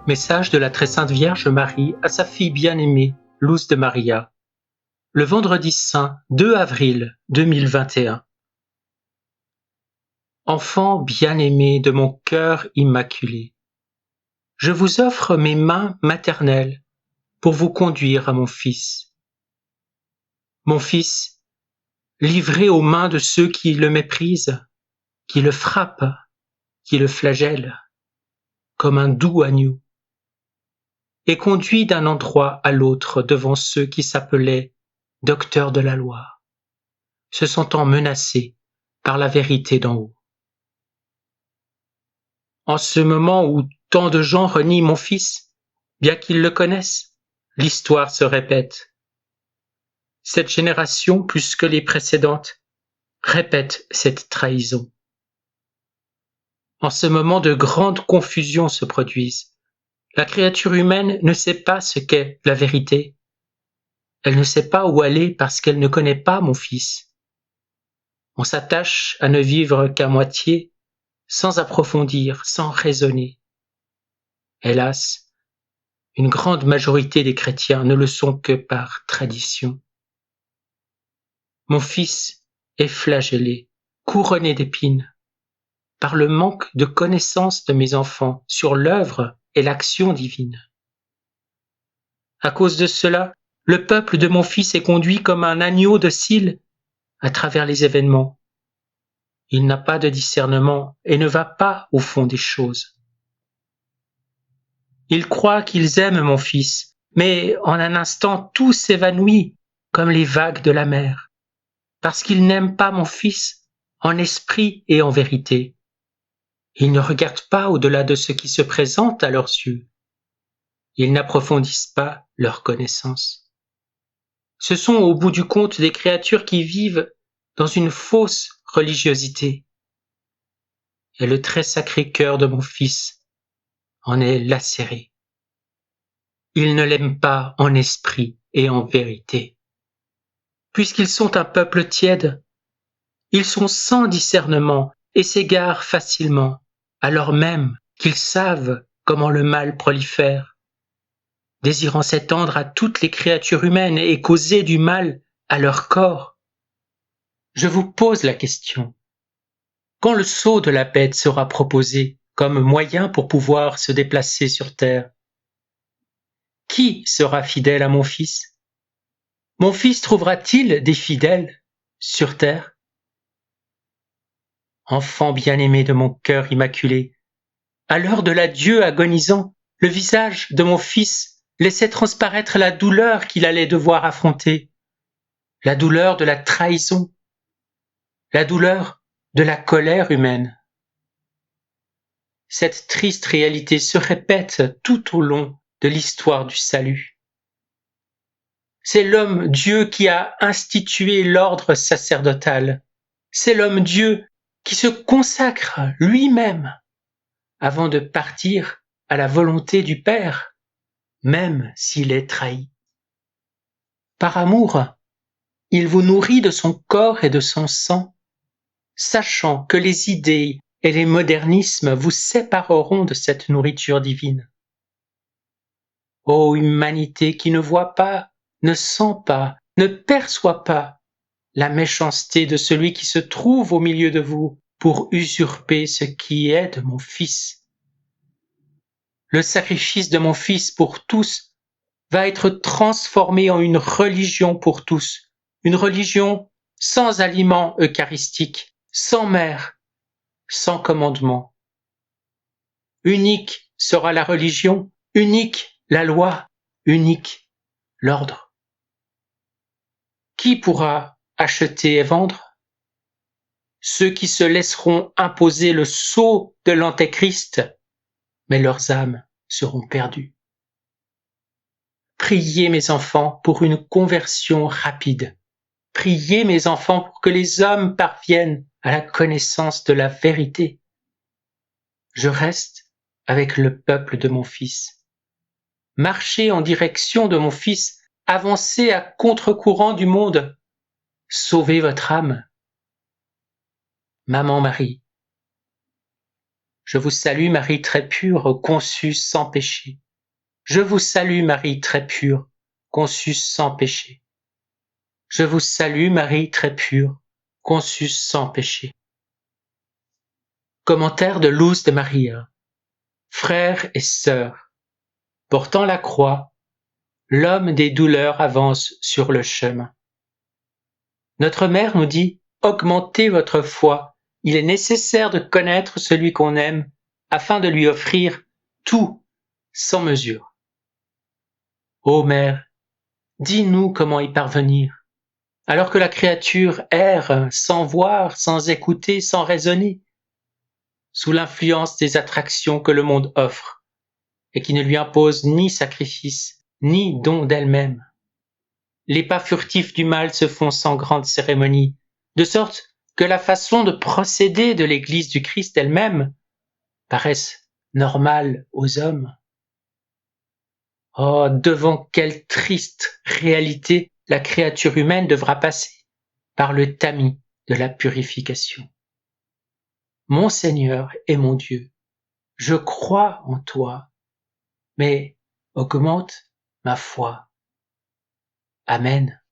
Message de la Très Sainte Vierge Marie à sa fille bien-aimée, Luz de Maria. Le vendredi saint 2 avril 2021. Enfant bien-aimé de mon cœur immaculé, je vous offre mes mains maternelles pour vous conduire à mon Fils. Mon Fils, livré aux mains de ceux qui le méprisent, qui le frappent, qui le flagellent, comme un doux agneau, et conduit d'un endroit à l'autre devant ceux qui s'appelaient docteurs de la loi, se sentant menacés par la vérité d'en haut. En ce moment où tant de gens renient mon Fils, bien qu'ils le connaissent, l'histoire se répète. Cette génération, plus que les précédentes, répète cette trahison. En ce moment de grande confusion se produisent. La créature humaine ne sait pas ce qu'est la vérité. Elle ne sait pas où aller parce qu'elle ne connaît pas mon Fils. On s'attache à ne vivre qu'à moitié, sans approfondir, sans raisonner. Hélas, une grande majorité des chrétiens ne le sont que par tradition. Mon Fils est flagellé, couronné d'épines, par le manque de connaissance de mes enfants sur l'œuvre et l'action divine. À cause de cela, le peuple de mon Fils est conduit comme un agneau docile à travers les événements. Il n'a pas de discernement et ne va pas au fond des choses. Ils croient qu'ils aiment mon Fils, mais en un instant tout s'évanouit comme les vagues de la mer, parce qu'ils n'aiment pas mon Fils en esprit et en vérité. Ils ne regardent pas au-delà de ce qui se présente à leurs yeux. Ils n'approfondissent pas leur connaissance. Ce sont au bout du compte des créatures qui vivent dans une fausse religiosité. Et le très sacré cœur de mon Fils en est lacéré. Ils ne l'aiment pas en esprit et en vérité. Puisqu'ils sont un peuple tiède, ils sont sans discernement et s'égarent facilement, alors même qu'ils savent comment le mal prolifère, désirant s'étendre à toutes les créatures humaines et causer du mal à leur corps. Je vous pose la question. Quand le sceau de la bête sera proposé comme moyen pour pouvoir se déplacer sur terre, qui sera fidèle à mon Fils? Mon Fils trouvera-t-il des fidèles sur terre? Enfant bien-aimé de mon cœur immaculé, à l'heure de l'adieu agonisant, le visage de mon Fils laissait transparaître la douleur qu'il allait devoir affronter, la douleur de la trahison, la douleur de la colère humaine. Cette triste réalité se répète tout au long de l'histoire du salut. C'est l'homme Dieu qui a institué l'ordre sacerdotal. C'est l'homme Dieu qui se consacre lui-même avant de partir à la volonté du Père, même s'il est trahi. Par amour, il vous nourrit de son corps et de son sang, sachant que les idées et les modernismes vous sépareront de cette nourriture divine. Ô humanité qui ne voit pas, ne sent pas, ne perçoit pas la méchanceté de celui qui se trouve au milieu de vous pour usurper ce qui est de mon Fils. Le sacrifice de mon Fils pour tous va être transformé en une religion pour tous, une religion sans aliment eucharistique, sans mère, sans commandement. Unique sera la religion, unique la loi, unique l'ordre. Qui pourra acheter et vendre? Ceux qui se laisseront imposer le sceau de l'Antéchrist, mais leurs âmes seront perdues. Priez mes enfants pour une conversion rapide. Priez mes enfants pour que les hommes parviennent à la connaissance de la vérité. Je reste avec le peuple de mon Fils. Marchez en direction de mon Fils, avancez à contre-courant du monde. Sauvez votre âme. Maman Marie, Je vous salue Marie très pure, conçue sans péché. Je vous salue Marie très pure, conçue sans péché. Je vous salue Marie très pure, conçue sans péché. Commentaire de Luz de Maria. Frères et sœurs, portant la croix, l'homme des douleurs avance sur le chemin. Notre mère nous dit « Augmentez votre foi, il est nécessaire de connaître celui qu'on aime afin de lui offrir tout sans mesure. » Ô Mère, dis-nous comment y parvenir, alors que la créature erre sans voir, sans écouter, sans raisonner, sous l'influence des attractions que le monde offre et qui ne lui imposent ni sacrifice, ni don d'elle-même. Les pas furtifs du mal se font sans grande cérémonie, de sorte que la façon de procéder de l'Église du Christ elle-même paraisse normale aux hommes. Oh, devant quelle triste réalité la créature humaine devra passer par le tamis de la purification. Mon Seigneur et mon Dieu, je crois en toi, mais augmente ma foi. Amen.